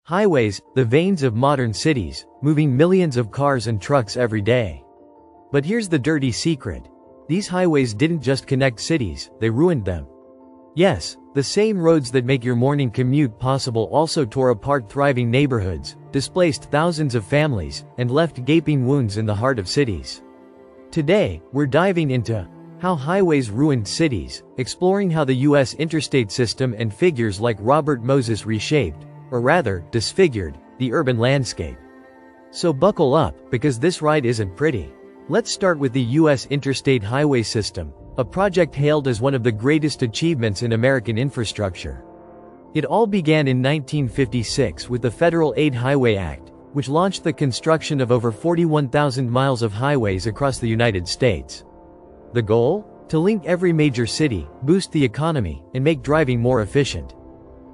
Highways, the veins of modern cities, moving millions of cars and trucks every day. But here's the dirty secret. These highways didn't just connect cities, they ruined them. Yes, the same roads that make your morning commute possible also tore apart thriving neighborhoods, displaced thousands of families, and left gaping wounds in the heart of cities. Today, we're diving into how highways ruined cities, exploring how the U.S. interstate system and figures like Robert Moses reshaped, or rather, disfigured, the urban landscape. So buckle up, because this ride isn't pretty. Let's start with the U.S. Interstate Highway System, a project hailed as one of the greatest achievements in American infrastructure. It all began in 1956 with the Federal Aid Highway Act, which launched the construction of over 41,000 miles of highways across the United States. The goal? To link every major city, boost the economy, and make driving more efficient.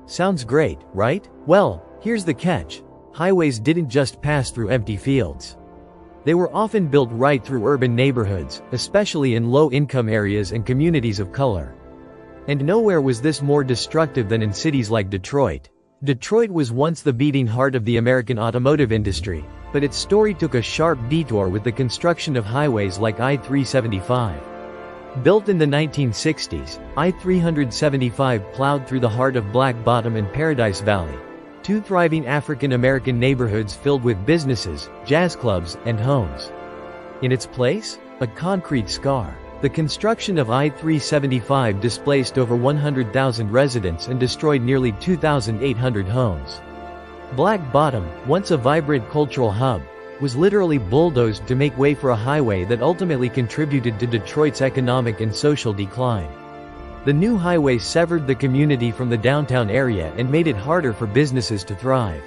Sounds great, right? Well, here's the catch. Highways didn't just pass through empty fields. They were often built right through urban neighborhoods, especially in low-income areas and communities of color. And nowhere was this more destructive than in cities like Detroit. Detroit was once the beating heart of the American automotive industry, but its story took a sharp detour with the construction of highways like I-375. Built in the 1960s, I-375 plowed through the heart of Black Bottom and Paradise Valley, two thriving African-American neighborhoods filled with businesses, jazz clubs, and homes. In its place? A concrete scar. The construction of I-375 displaced over 100,000 residents and destroyed nearly 2,800 homes. Black Bottom, once a vibrant cultural hub, was literally bulldozed to make way for a highway that ultimately contributed to Detroit's economic and social decline. The new highway severed the community from the downtown area and made it harder for businesses to thrive.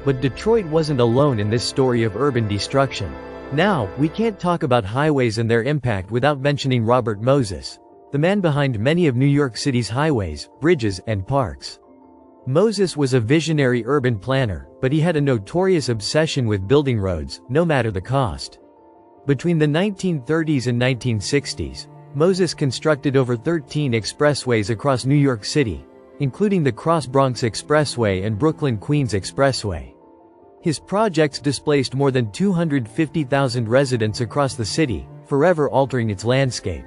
But Detroit wasn't alone in this story of urban destruction. Now, we can't talk about highways and their impact without mentioning Robert Moses, the man behind many of New York City's highways, bridges, and parks. Moses was a visionary urban planner, but he had a notorious obsession with building roads, no matter the cost. Between the 1930s and 1960s, Moses constructed over 13 expressways across New York City, including the Cross Bronx Expressway and Brooklyn-Queens Expressway. His projects displaced more than 250,000 residents across the city, forever altering its landscape.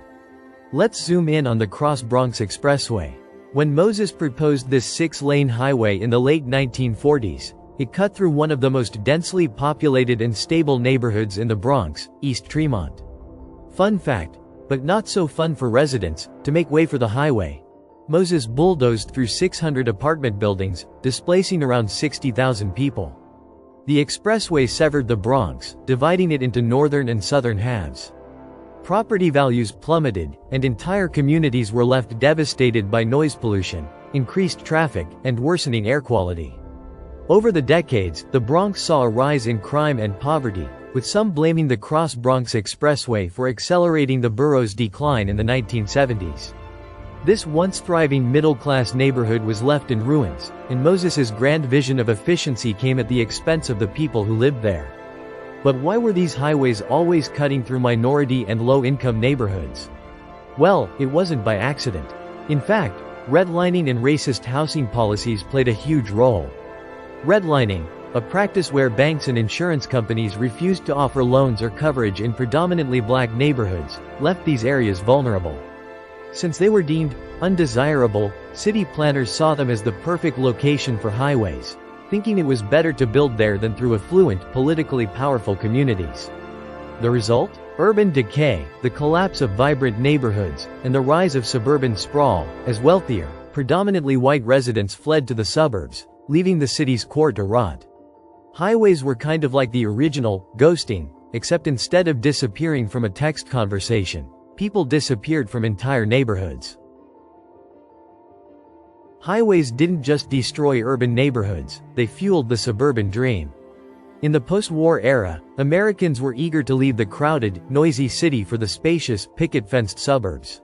Let's zoom in on the Cross Bronx Expressway. When Moses proposed this 6-lane highway in the late 1940s, it cut through one of the most densely populated and stable neighborhoods in the Bronx, East Tremont. Fun fact, but not so fun for residents, to make way for the highway, Moses bulldozed through 600 apartment buildings, displacing around 60,000 people. The expressway severed the Bronx, dividing it into northern and southern halves. Property values plummeted, and entire communities were left devastated by noise pollution, increased traffic, and worsening air quality. Over the decades, the Bronx saw a rise in crime and poverty, with some blaming the Cross Bronx Expressway for accelerating the borough's decline in the 1970s. This once thriving middle-class neighborhood was left in ruins, and Moses's grand vision of efficiency came at the expense of the people who lived there. But why were these highways always cutting through minority and low-income neighborhoods? Well, it wasn't by accident. In fact, redlining and racist housing policies played a huge role. Redlining, a practice where banks and insurance companies refused to offer loans or coverage in predominantly black neighborhoods, left these areas vulnerable. Since they were deemed undesirable, city planners saw them as the perfect location for highways, thinking it was better to build there than through affluent, politically powerful communities. The result? Urban decay, the collapse of vibrant neighborhoods, and the rise of suburban sprawl, as wealthier, predominantly white residents fled to the suburbs, leaving the city's core to rot. Highways were kind of like the original ghosting, except instead of disappearing from a text conversation, people disappeared from entire neighborhoods. Highways didn't just destroy urban neighborhoods, they fueled the suburban dream. In the post-war era, Americans were eager to leave the crowded, noisy city for the spacious, picket-fenced suburbs.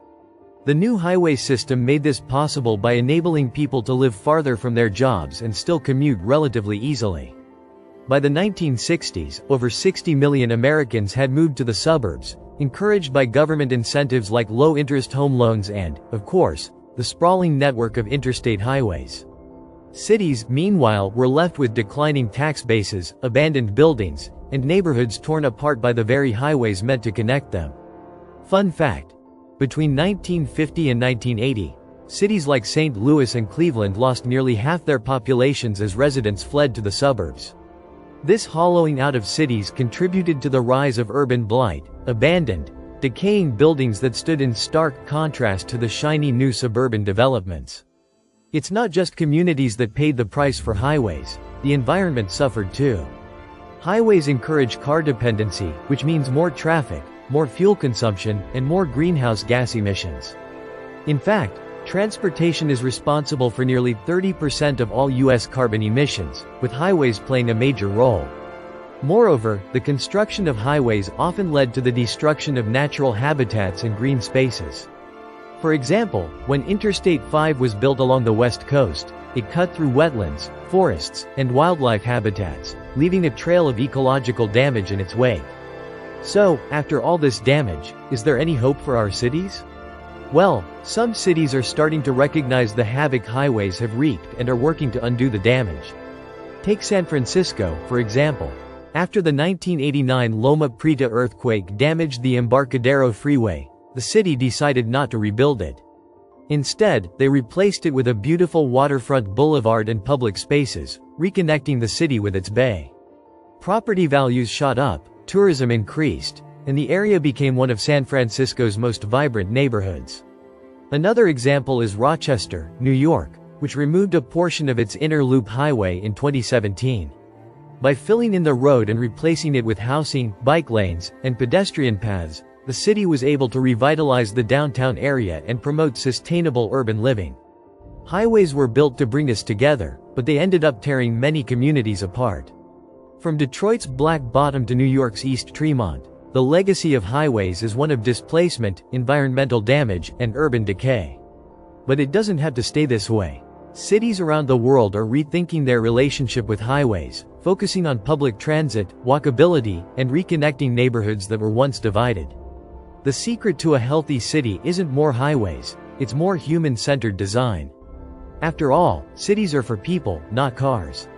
The new highway system made this possible by enabling people to live farther from their jobs and still commute relatively easily. By the 1960s, over 60 million Americans had moved to the suburbs, encouraged by government incentives like low-interest home loans and, of course, the sprawling network of interstate highways. Cities, meanwhile, were left with declining tax bases, abandoned buildings, and neighborhoods torn apart by the very highways meant to connect them. Fun fact: between 1950 and 1980, cities like St. Louis and Cleveland lost nearly half their populations as residents fled to the suburbs. This hollowing out of cities contributed to the rise of urban blight, abandoned, decaying buildings that stood in stark contrast to the shiny new suburban developments. It's not just communities that paid the price for highways, the environment suffered too. Highways encourage car dependency, which means more traffic, more fuel consumption, and more greenhouse gas emissions. In fact, transportation is responsible for nearly 30% of all U.S. carbon emissions, with highways playing a major role. Moreover, the construction of highways often led to the destruction of natural habitats and green spaces. For example, when Interstate 5 was built along the west coast, it cut through wetlands, forests, and wildlife habitats, leaving a trail of ecological damage in its wake. So, after all this damage, is there any hope for our cities? Well, some cities are starting to recognize the havoc highways have wreaked and are working to undo the damage. Take San Francisco, for example. After the 1989 Loma Prieta earthquake damaged the Embarcadero Freeway, the city decided not to rebuild it. Instead, they replaced it with a beautiful waterfront boulevard and public spaces, reconnecting the city with its bay. Property values shot up, tourism increased, and the area became one of San Francisco's most vibrant neighborhoods. Another example is Rochester, New York, which removed a portion of its inner loop highway in 2017. By filling in the road and replacing it with housing, bike lanes, and pedestrian paths, the city was able to revitalize the downtown area and promote sustainable urban living. Highways were built to bring us together, but they ended up tearing many communities apart. From Detroit's Black Bottom to New York's East Tremont, the legacy of highways is one of displacement, environmental damage, and urban decay. But it doesn't have to stay this way. Cities around the world are rethinking their relationship with highways, focusing on public transit, walkability, and reconnecting neighborhoods that were once divided. The secret to a healthy city isn't more highways, it's more human-centered design. After all, cities are for people, not cars.